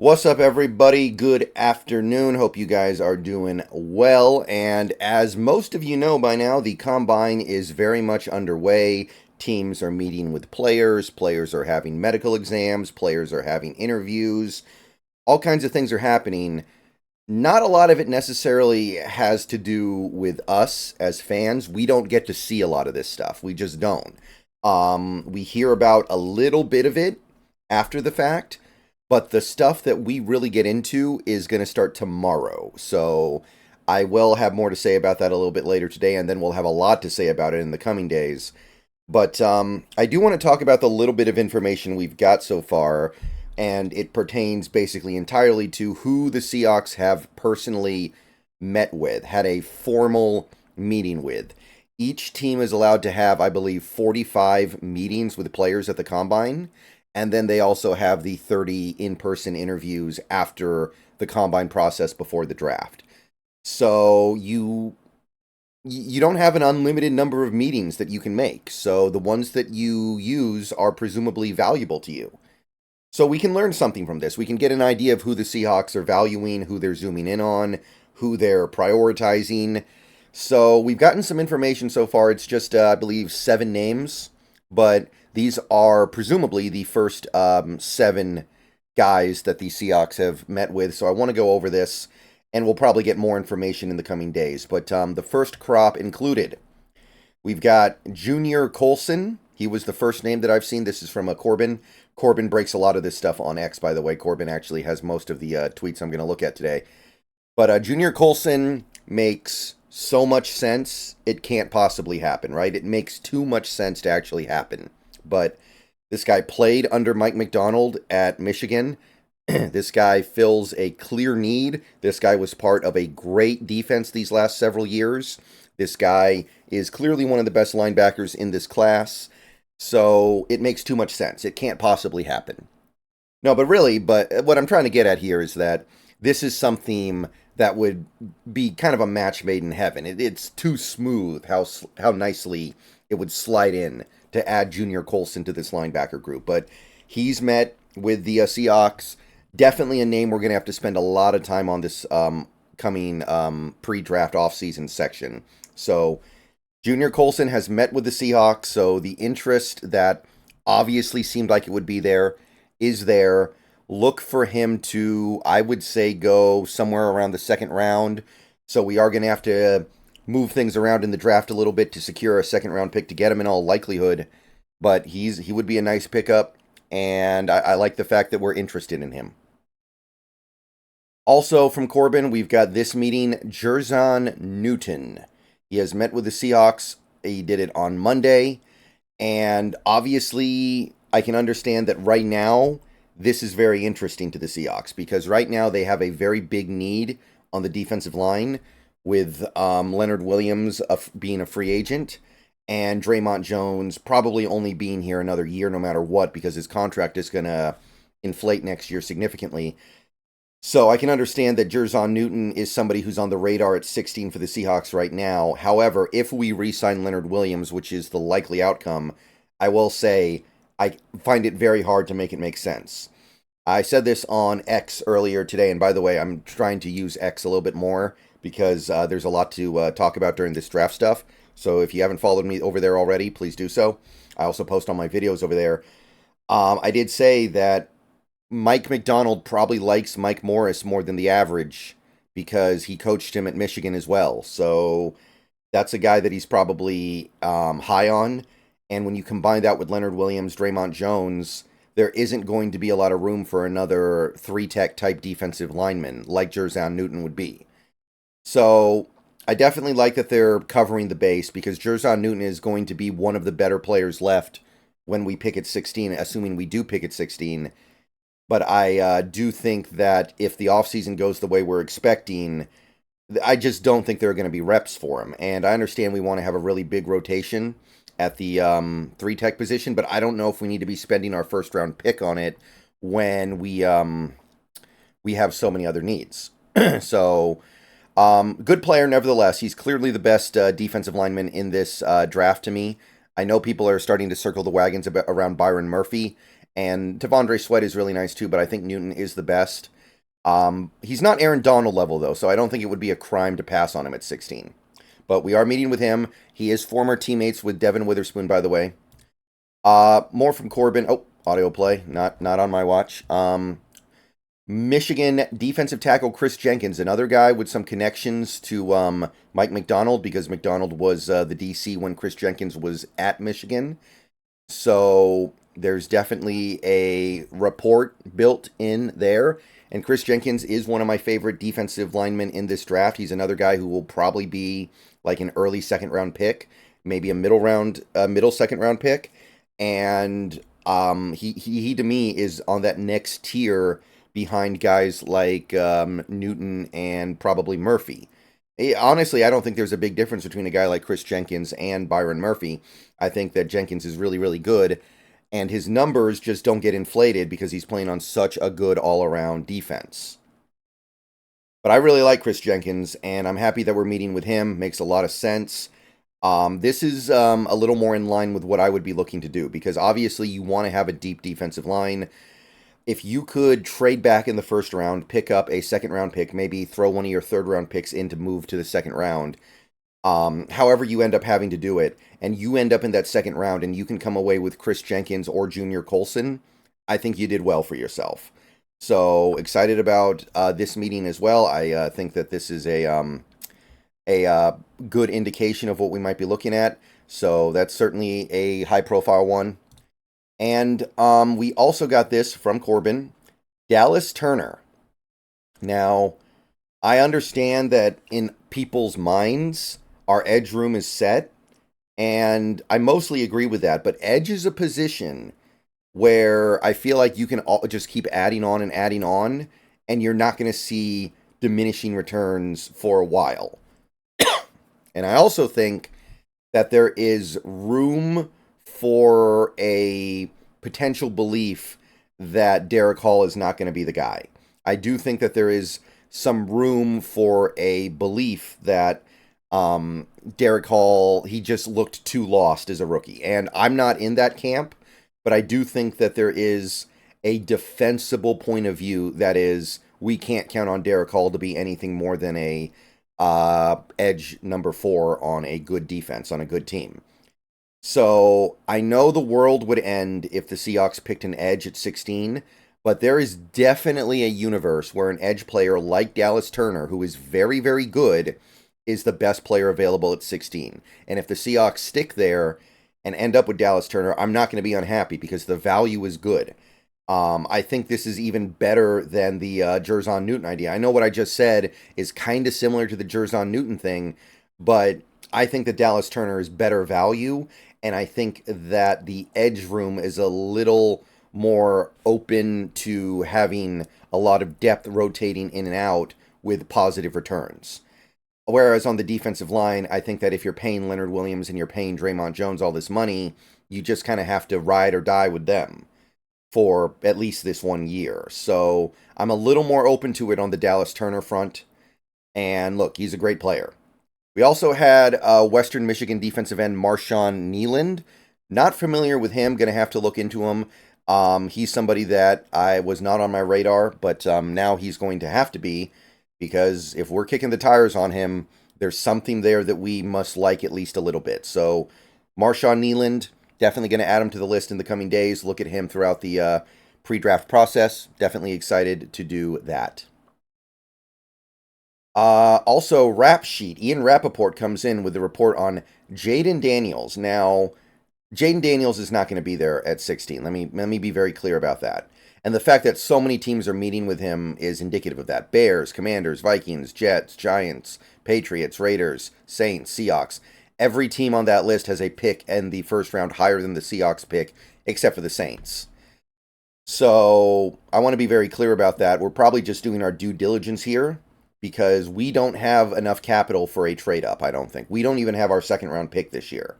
What's up, everybody? Good afternoon. Hope you guys are doing well. And as most of you know by now, the combine is very much underway. Teams are meeting with players, players are having medical exams, players are having interviews. All kinds of things are happening. Not a lot of it necessarily has to do with us as fans. We don't get to see a lot of this stuff. We just don't. We hear about a little bit of it after the fact. But the stuff that we really get into is going to start tomorrow. So I will have more to say about that a little bit later today, and then we'll have a lot to say about it in the coming days. But I do want to talk about the little bit of information we've got so far, and it pertains basically entirely to who the Seahawks have personally met with, had a formal meeting with. Each team is allowed to have, I believe, 45 meetings with players at the combine. And then they also have the 30 in-person interviews after the combine process before the draft. So you don't have an unlimited number of meetings that you can make. So the ones that you use are presumably valuable to you. So we can learn something from this. We can get an idea of who the Seahawks are valuing, who they're zooming in on, who they're prioritizing. So we've gotten some information so far. It's just, I believe, 7 names. But these are presumably the first 7 guys that the Seahawks have met with. So I want to go over this, and we'll probably get more information in the coming days. But the first crop included, we've got Junior Colson. He was the first name that I've seen. This is from Corbin. Corbin breaks a lot of this stuff on X, by the way. Corbin actually has most of the tweets I'm going to look at today. But Junior Colson makes so much sense, it can't possibly happen, right? It makes too much sense to actually happen. But this guy played under Mike Macdonald at Michigan. This guy fills a clear need. This guy was part of a great defense these last several years. This guy is clearly one of the best linebackers in this class. So it makes too much sense. It can't possibly happen. No, but what I'm trying to get at here is that this is something that would be kind of a match made in heaven. It's too smooth how nicely it would slide in to add Junior Colson to this linebacker group. But he's met with the Seahawks. Definitely a name we're going to have to spend a lot of time on this coming pre-draft offseason section. So Junior Colson has met with the Seahawks, so the interest that obviously seemed like it would be there is there. Look for him to, I would say, go somewhere around the second round. So we are going to have to move things around in the draft a little bit to secure a second round pick to get him in all likelihood. But he would be a nice pickup, and I like the fact that we're interested in him. Also from Corbin, we've got this meeting, Jon Newton. He has met with the Seahawks. He did it on Monday. And obviously, I can understand that right now, this is very interesting to the Seahawks because right now they have a very big need on the defensive line with Leonard Williams being a free agent and Dre'Mont Jones probably only being here another year no matter what because his contract is going to inflate next year significantly. So I can understand that Jon Newton is somebody who's on the radar at 16 for the Seahawks right now. However, if we re-sign Leonard Williams, which is the likely outcome, I will say I find it very hard to make it make sense. I said this on X earlier today, and by the way, I'm trying to use X a little bit more because there's a lot to talk about during this draft stuff. So if you haven't followed me over there already, please do so. I also post all my videos over there. I did say that Mike Macdonald probably likes Mike Morris more than the average because he coached him at Michigan as well. So that's a guy that he's probably high on. And when you combine that with Leonard Williams, Dre'Mont Jones, there isn't going to be a lot of room for another 3-tech type defensive lineman like Jon Newton would be. So I definitely like that they're covering the base because Jon Newton is going to be one of the better players left when we pick at 16, assuming we do pick at 16. But I do think that if the offseason goes the way we're expecting, I just don't think there are going to be reps for him. And I understand we want to have a really big rotation at the 3-tech position, but I don't know if we need to be spending our first round pick on it when we have so many other needs. So good player nevertheless. He's clearly the best defensive lineman in this draft to me. I know people are starting to circle the wagons around Byron Murphy, And T'Vondre Sweat is really nice too, but I think Newton is the best. He's not Aaron Donald level, though, so I don't think it would be a crime to pass on him at 16. But we are meeting with him. He is former teammates with Devin Witherspoon, by the way. More from Corbin. Oh, audio play. Not on my watch. Michigan defensive tackle Kris Jenkins, another guy with some connections to Mike McDonald, because McDonald was the DC when Kris Jenkins was at Michigan. So there's definitely a rapport built in there. And Kris Jenkins is one of my favorite defensive linemen in this draft. He's another guy who will probably be like an early second round pick, maybe a middle second round pick. And he to me is on that next tier behind guys like Newton and probably Murphy. Honestly, I don't think there's a big difference between a guy like Kris Jenkins and Byron Murphy. I think that Jenkins is really, really good, and his numbers just don't get inflated because he's playing on such a good all-around defense. But I really like Kris Jenkins, and I'm happy that we're meeting with him. Makes a lot of sense. This is a little more in line with what I would be looking to do, because obviously you want to have a deep defensive line. If you could trade back in the first round, pick up a second round pick, maybe throw one of your third round picks in to move to the second round, however you end up having to do it, and you end up in that second round and you can come away with Kris Jenkins or Junior Colson, I think you did well for yourself. So excited about this meeting as well. I think that this is a good indication of what we might be looking at. So that's certainly a high profile one. And we also got this from Corbin, Dallas Turner. Now, I understand that in people's minds, our edge room is set, and I mostly agree with that. But edge is a position where I feel like you can just keep adding on, and you're not going to see diminishing returns for a while. And I also think that there is room for a potential belief that Derek Hall is not going to be the guy. I do think that there is some room for a belief that Derek Hall, he just looked too lost as a rookie. And I'm not in that camp, but I do think that there is a defensible point of view that is, we can't count on Derek Hall to be anything more than a edge number 4 on a good defense, on a good team. So I know the world would end if the Seahawks picked an edge at 16, but there is definitely a universe where an edge player like Dallas Turner, who is very, very good, is the best player available at 16. And if the Seahawks stick there and end up with Dallas Turner, I'm not going to be unhappy because the value is good. I think this is even better than the Jon Newton idea. I know what I just said is kind of similar to the Jon Newton thing, but I think that Dallas Turner is better value, and I think that the edge room is a little more open to having a lot of depth rotating in and out with positive returns. Whereas on the defensive line, I think that if you're paying Leonard Williams and you're paying Draymond Jones all this money, you just kind of have to ride or die with them for at least this 1 year. So I'm a little more open to it on the Dallas Turner front. And look, he's a great player. We also had Western Michigan defensive end Marshawn Kneeland. Not familiar with him, going to have to look into him. He's somebody that I was not on my radar, but now he's going to have to be, because if we're kicking the tires on him, there's something there that we must like at least a little bit. So Marshawn Kneeland, definitely going to add him to the list in the coming days. Look at him throughout the pre-draft process. Definitely excited to do that. Also, Rap Sheet. Ian Rappaport comes in with the report on Jaden Daniels. Now, Jaden Daniels is not going to be there at 16. Let me be very clear about that. And the fact that so many teams are meeting with him is indicative of that. Bears, Commanders, Vikings, Jets, Giants, Patriots, Raiders, Saints, Seahawks. Every team on that list has a pick in the first round higher than the Seahawks pick, except for the Saints. So I want to be very clear about that. We're probably just doing our due diligence here, because we don't have enough capital for a trade-up, I don't think. We don't even have our second-round pick this year.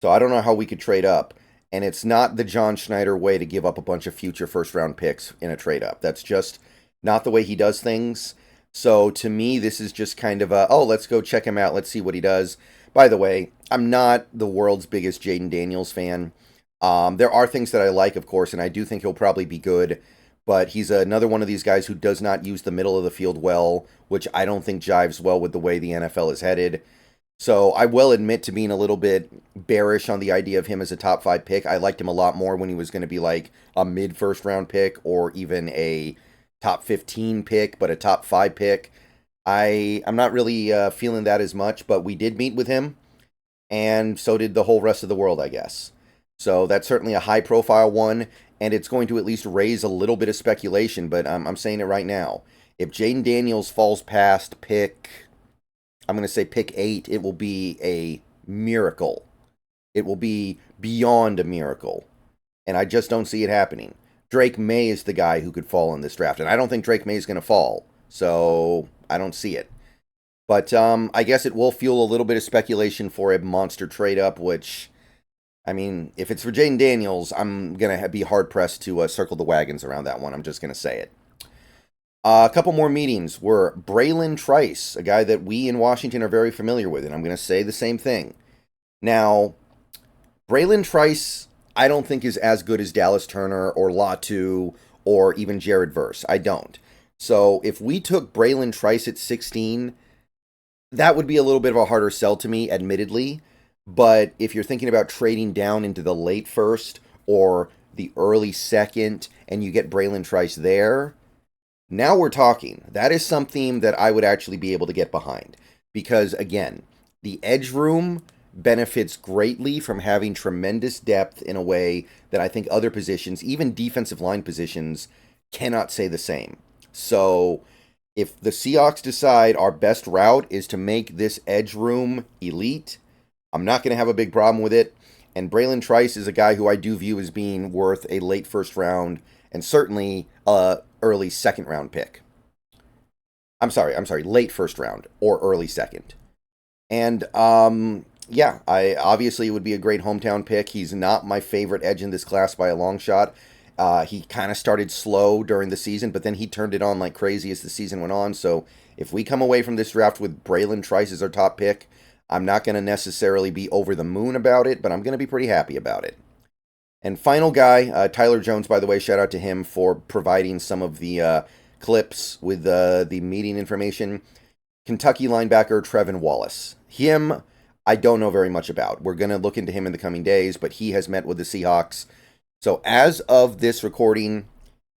So I don't know how we could trade up. And it's not the John Schneider way to give up a bunch of future first-round picks in a trade-up. That's just not the way he does things. So to me, this is just kind of a, oh, let's go check him out. Let's see what he does. By the way, I'm not the world's biggest Jaden Daniels fan. There are things that I like, of course, and I do think he'll probably be good, but he's another one of these guys who does not use the middle of the field well, which I don't think jives well with the way the NFL is headed. So I will admit to being a little bit bearish on the idea of him as a top 5 pick. I liked him a lot more when he was going to be like a mid first round pick or even a top 15 pick, but a top 5 pick. I'm not really feeling that as much, but we did meet with him, and so did the whole rest of the world, I guess. So that's certainly a high profile one, and it's going to at least raise a little bit of speculation, but I'm saying it right now. If Jaden Daniels falls past I'm going to say pick 8, it will be a miracle. It will be beyond a miracle. And I just don't see it happening. Drake May is the guy who could fall in this draft, and I don't think Drake May is going to fall. So I don't see it. But I guess it will fuel a little bit of speculation for a monster trade up, which, I mean, if it's for Jaden Daniels, I'm going to be hard-pressed to circle the wagons around that one. I'm just going to say it. A couple more meetings were Bralen Trice, a guy that we in Washington are very familiar with, and I'm going to say the same thing. Now, Bralen Trice, I don't think is as good as Dallas Turner or Latu or even Jared Verse. I don't. So if we took Bralen Trice at 16, that would be a little bit of a harder sell to me, admittedly. But if you're thinking about trading down into the late first or the early second and you get Bralen Trice there, now we're talking. That is something that I would actually be able to get behind. Because, again, the edge room benefits greatly from having tremendous depth in a way that I think other positions, even defensive line positions, cannot say the same. So, if the Seahawks decide our best route is to make this edge room elite, I'm not going to have a big problem with it. And Bralen Trice is a guy who I do view as being worth a late first round and certainly early second round pick. I'm sorry, late first round or early second. And yeah, I obviously it would be a great hometown pick. He's not my favorite edge in this class by a long shot. He kind of started slow during the season, but then he turned it on like crazy as the season went on. So if we come away from this draft with Bralen Trice as our top pick, I'm not going to necessarily be over the moon about it, but I'm going to be pretty happy about it. And final guy, Tyler Jones, by the way, shout out to him for providing some of the clips with the meeting information. Kentucky linebacker Trevin Wallace. Him, I don't know very much about. We're going to look into him in the coming days, but he has met with the Seahawks. So as of this recording,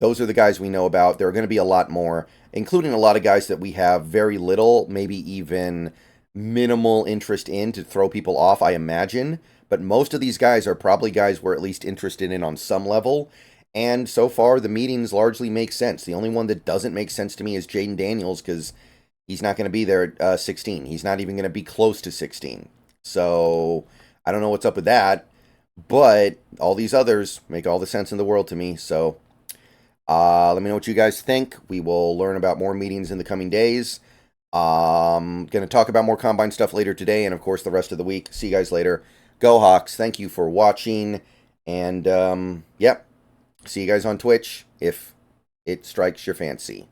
those are the guys we know about. There are going to be a lot more, including a lot of guys that we have very little, maybe even minimal interest in to throw people off, I imagine. But most of these guys are probably guys we're at least interested in on some level. And so far, the meetings largely make sense. The only one that doesn't make sense to me is Jaden Daniels, because he's not going to be there at 16. He's not even going to be close to 16. So I don't know what's up with that. But all these others make all the sense in the world to me. So let me know what you guys think. We will learn about more meetings in the coming days. Going to talk about more Combine stuff later today and, of course, the rest of the week. See you guys later. Go Hawks. Thank you for watching. And, yep. See you guys on Twitch if it strikes your fancy.